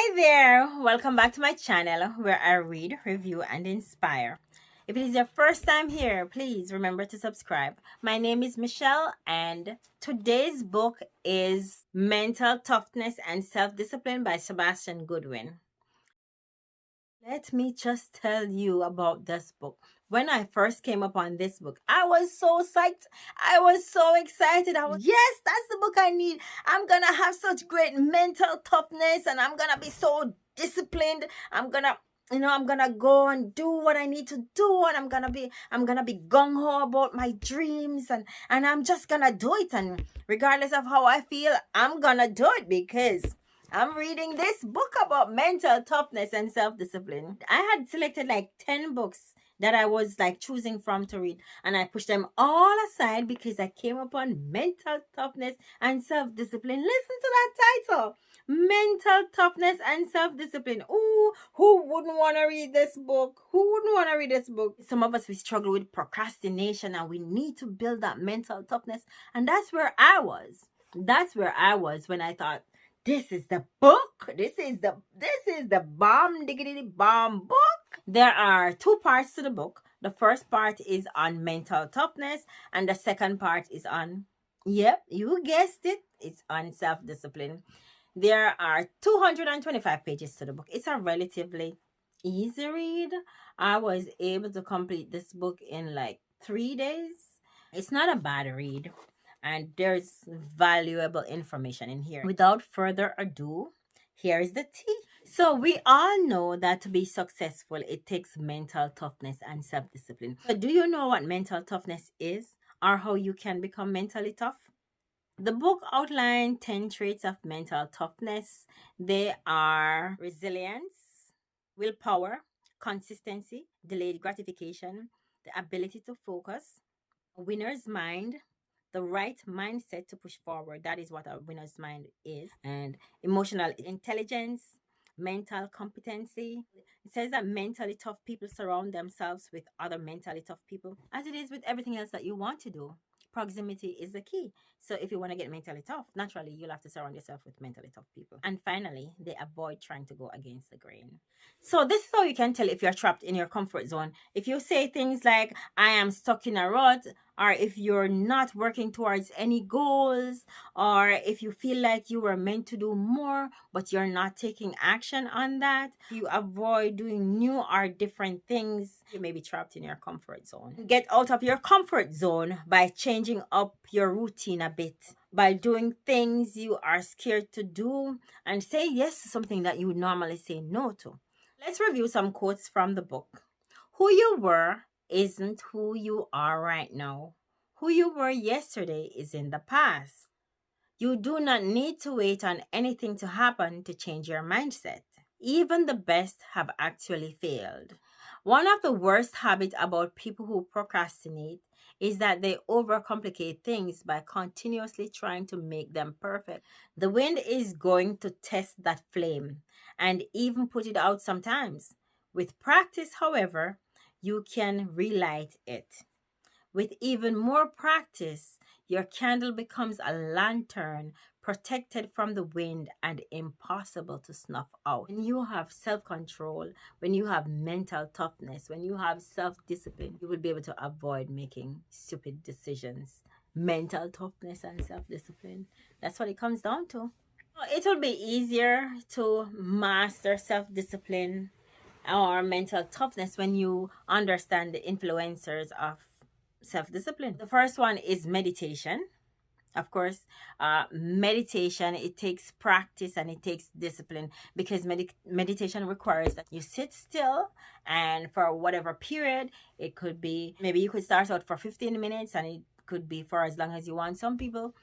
Hi there! Welcome back to my channel where I read, review, and inspire. If it is your first time here, please remember to subscribe. My name is Michelle, and today's book is Mental Toughness and Self-Discipline by Sebastian Goodwin. Let me just tell you about this book. When I first came upon this book, I was so psyched. I was so excited. Yes, that's the book I need. I'm going to have such great mental toughness and I'm going to be so disciplined. I'm going to go and do what I need to do, and I'm going to be gung-ho about my dreams, and I'm just going to do it. And regardless of how I feel, I'm going to do it because I'm reading this book about mental toughness and self-discipline. I had selected like 10 books that I was like choosing from to read, and I pushed them all aside because I came upon mental toughness and self-discipline. Listen to that title. Mental toughness and self-discipline. Ooh, who wouldn't want to read this book? Who wouldn't want to read this book? Some of us, we struggle with procrastination and we need to build that mental toughness. And that's where I was. That's where I was when I thought, this is the book. This is the bomb diggity bomb book. There are two parts to the book. The first part is on mental toughness, and the second part is on, yep, you guessed it, it's on self-discipline. There are 225 pages to the book. It's a relatively easy read. I was able to complete this book in like 3 days. It's not a bad read, and there's valuable information in here. Without further ado, here is the tea. So we all know that to be successful, it takes mental toughness and self-discipline. So do you know what mental toughness is, or how you can become mentally tough? The book outlined 10 traits of mental toughness. They are resilience, willpower, consistency, delayed gratification, the ability to focus, a winner's mind, the right mindset to push forward. That is what a winner's mind is. And emotional intelligence, mental competency. It says that mentally tough people surround themselves with other mentally tough people, as it is with everything else that you want to do. Proximity is the key. So if you want to get mentally tough, naturally you'll have to surround yourself with mentally tough people. And finally, they avoid trying to go against the grain. So this is how you can tell if you're trapped in your comfort zone. If you say things like, I am stuck in a rut, or if you're not working towards any goals, or if you feel like you were meant to do more, but you're not taking action on that, if you avoid doing new or different things, you may be trapped in your comfort zone. Get out of your comfort zone by changing up your routine a bit, by doing things you are scared to do, and say yes to something that you would normally say no to. Let's review some quotes from the book. Who you were isn't who you are right now. Who you were yesterday is in the past. You do not need to wait on anything to happen to change your mindset. Even the best have actually failed. One of the worst habits about people who procrastinate is that they overcomplicate things by continuously trying to make them perfect. The wind is going to test that flame and even put it out sometimes. With practice, however, you can relight it. With even more practice, your candle becomes a lantern protected from the wind and impossible to snuff out. When you have self-control, when you have mental toughness, when you have self-discipline, you will be able to avoid making stupid decisions. Mental toughness and self-discipline. That's what it comes down to. It will be easier to master self-discipline or mental toughness when you understand the influencers of self-discipline. The first one is meditation. Of course, meditation, it takes practice and it takes discipline, because meditation requires that you sit still, and for whatever period, it could be, maybe you could start out for 15 minutes and it could be for as long as you want. Some people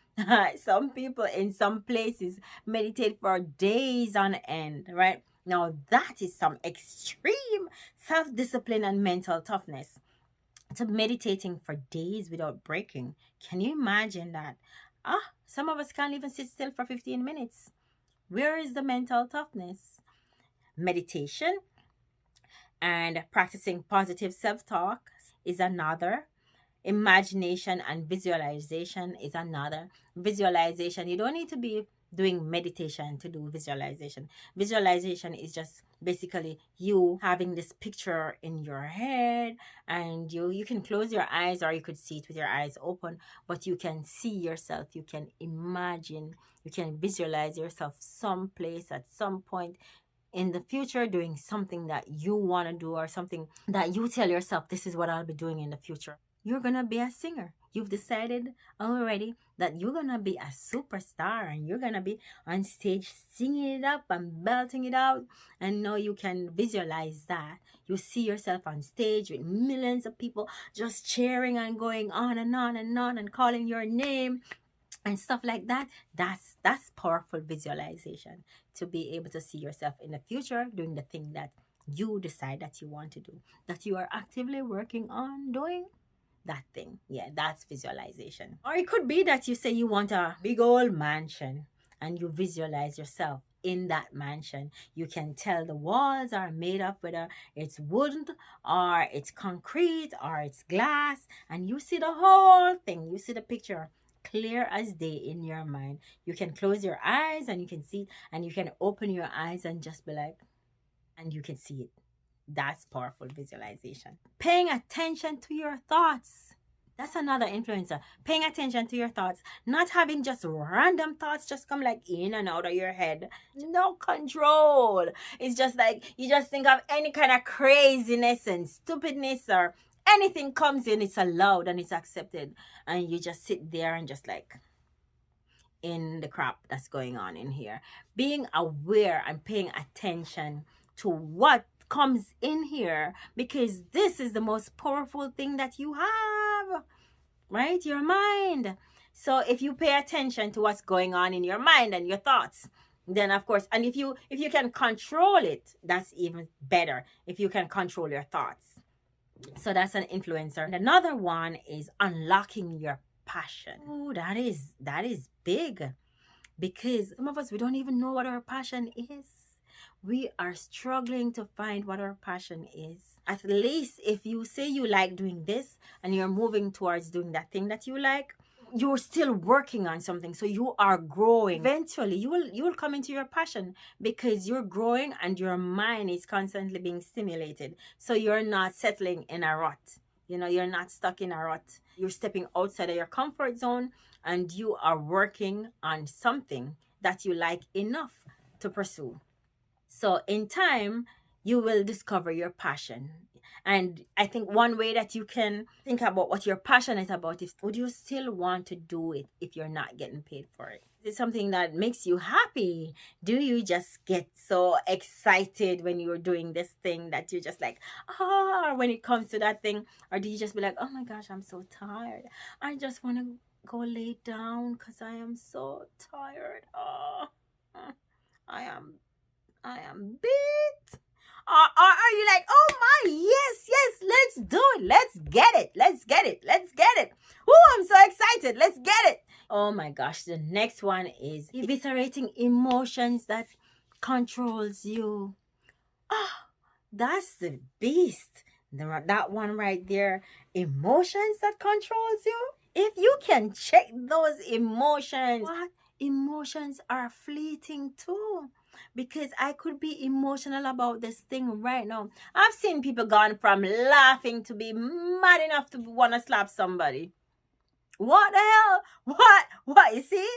in some places meditate for days on end, right? Now that is some extreme self-discipline and mental toughness. To meditating for days without breaking. Can you imagine that? Some of us can't even sit still for 15 minutes. Where is the mental toughness? Meditation and practicing positive self-talk is another. Imagination and visualization is another. Visualization, you don't need to be doing meditation to do visualization. Visualization is just basically you having this picture in your head, and you can close your eyes or you could see it with your eyes open, but you can see yourself, you can imagine, you can visualize yourself someplace at some point in the future doing something that you want to do, or something that you tell yourself, this is what I'll be doing in the future. You're gonna be a singer. You've decided already that you're gonna be a superstar, and you're gonna be on stage singing it up and belting it out. And now you can visualize that. You see yourself on stage with millions of people just cheering and going on and on and on and calling your name and stuff like that. That's powerful visualization, to be able to see yourself in the future doing the thing that you decide that you want to do, that you are actively working on doing that thing. Yeah, that's visualization. Or it could be that you say you want a big old mansion, and you visualize yourself in that mansion. You can tell the walls are made of, whether it's wood or it's concrete or it's glass, and you see the whole thing. You see the picture clear as day in your mind. You can close your eyes and you can see it, and you can open your eyes and just be like, and you can see it. That's powerful visualization. Paying attention to your thoughts. That's another influencer. Paying attention to your thoughts. Not having just random thoughts just come like in and out of your head. No control. It's just like you just think of any kind of craziness and stupidness, or anything comes in, it's allowed and it's accepted. And you just sit there and just like in the crap that's going on in here. Being aware and paying attention to what comes in here, because this is the most powerful thing that you have, right? Your mind. So if you pay attention to what's going on in your mind and your thoughts, then of course, and if you can control it, that's even better. If you can control your thoughts. So that's an influencer. And another one is unlocking your passion. Oh, that is big, because some of us, we don't even know what our passion is. We are struggling to find what our passion is. At least if you say you like doing this and you're moving towards doing that thing that you like, you're still working on something, so you are growing. Eventually you will come into your passion, because you're growing and your mind is constantly being stimulated, so you're not settling in a rut. You're not stuck in a rut. You're stepping outside of your comfort zone, and you are working on something that you like enough to pursue. So in time, you will discover your passion. And I think one way that you can think about what you're passionate about is, would you still want to do it if you're not getting paid for it? Is it something that makes you happy? Do you just get so excited when you're doing this thing that you're just like, when it comes to that thing? Or do you just be like, oh my gosh, I'm so tired. I just want to go lay down because I am so tired. I am beat. Are you like, oh my, yes, let's do it. Let's get it. Oh, I'm so excited. Let's get it. Oh my gosh. The next one is eviscerating emotions that controls you. That's the beast. That one right there. Emotions that controls you. If you can check those emotions, what? Emotions are fleeting too. Because I could be emotional about this thing right now. I've seen people gone from laughing to be mad enough to want to slap somebody. What the hell? What? You see?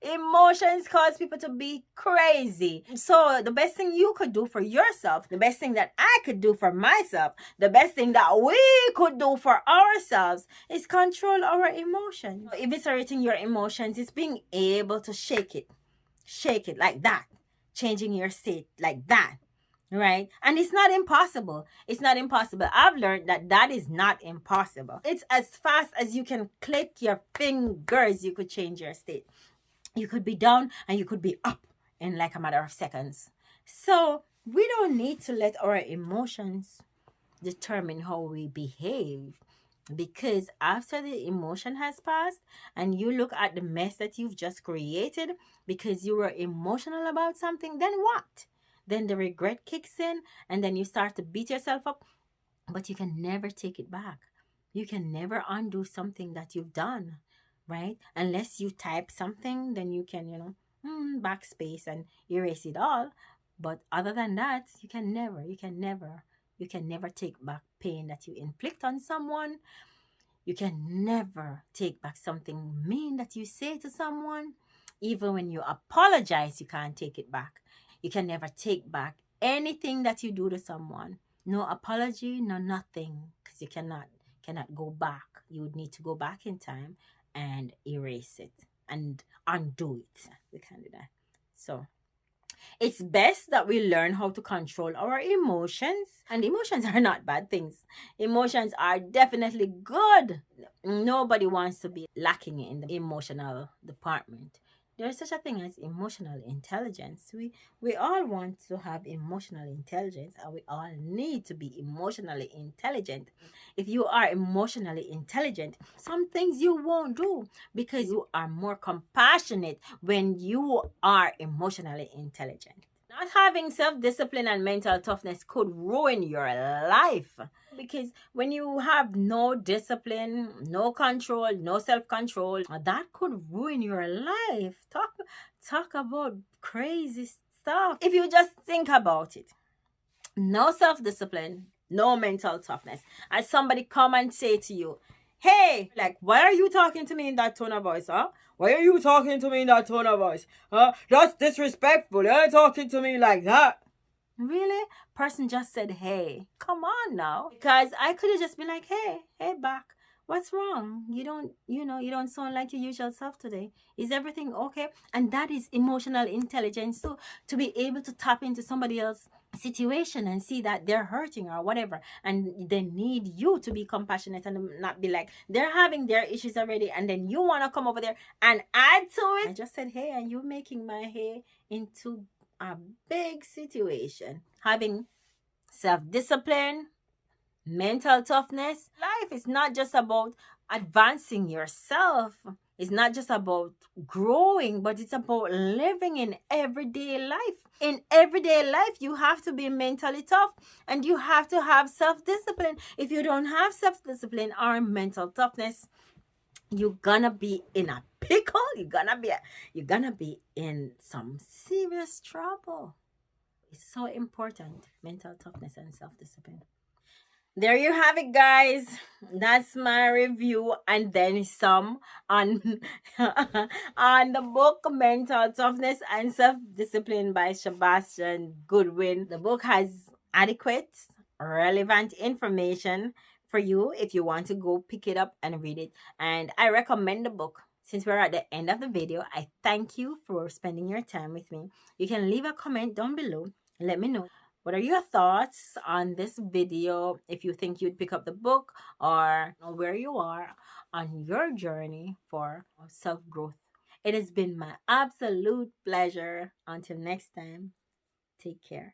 Emotions cause people to be crazy. So the best thing you could do for yourself, the best thing that I could do for myself, the best thing that we could do for ourselves is control our emotions. So eviscerating your emotions is being able to shake it like that, changing your state like that, right? And it's not impossible. I've learned that is not impossible. It's as fast as you can click your fingers, you could change your state. You could be down and you could be up in like a matter of seconds. So we don't need to let our emotions determine how we behave. Because after the emotion has passed and you look at the mess that you've just created because you were emotional about something, then what? Then the regret kicks in, and then you start to beat yourself up. But you can never take it back. You can never undo something that you've done. right? Unless you type something, then you can, backspace and erase it all. But other than that, you can never take back pain that you inflict on someone. You can never take back something mean that you say to someone. Even when you apologize, you can't take it back. You can never take back anything that you do to someone. No apology, no nothing, because you cannot go back. You would need to go back in time and erase it and undo it. We can't do that. So it's best that we learn how to control our emotions. And emotions are not bad things. Emotions are definitely good. Nobody wants to be lacking in the emotional department. There's such a thing as emotional intelligence. We all want to have emotional intelligence, and we all need to be emotionally intelligent. If you are emotionally intelligent, some things you won't do because you are more compassionate when you are emotionally intelligent. Not having self discipline and mental toughness could ruin your life because when you have no discipline, no control, no self control, that could ruin your life. Talk about crazy stuff. If you just think about it, no self discipline, no mental toughness, and somebody come and say to you, hey, like, why are you talking to me in that tone of voice, huh? Why are you talking to me in that tone of voice? Huh? That's disrespectful. You're talking to me like that. Really? Person just said, hey, come on now. Because I could have just been like, hey, back. What's wrong? You don't sound like your usual self today. Is everything okay? And that is emotional intelligence too, to be able to tap into somebody else's situation and see that they're hurting or whatever, and they need you to be compassionate and not be like they're having their issues already, and then you want to come over there and add to it. I just said, hey, and you making my hair into a big situation. Having self-discipline, mental toughness. Life is not just about advancing yourself. It's not just about growing, but it's about living in everyday life. In everyday life, you have to be mentally tough and you have to have self-discipline. If you don't have self-discipline or mental toughness, you're gonna be in a pickle. You're gonna be in some serious trouble. It's so important, mental toughness and self-discipline. There you have it, guys. That's my review and then some on on the book Mental Toughness and Self-Discipline by Sebastian Goodwin. The book has adequate, relevant information for you if you want to go pick it up and read it. And I recommend the book. Since we're at the end of the video, I thank you for spending your time with me. You can leave a comment down below. Let me know, what are your thoughts on this video? If you think you'd pick up the book or where you are on your journey for self-growth. It has been my absolute pleasure. Until next time, take care.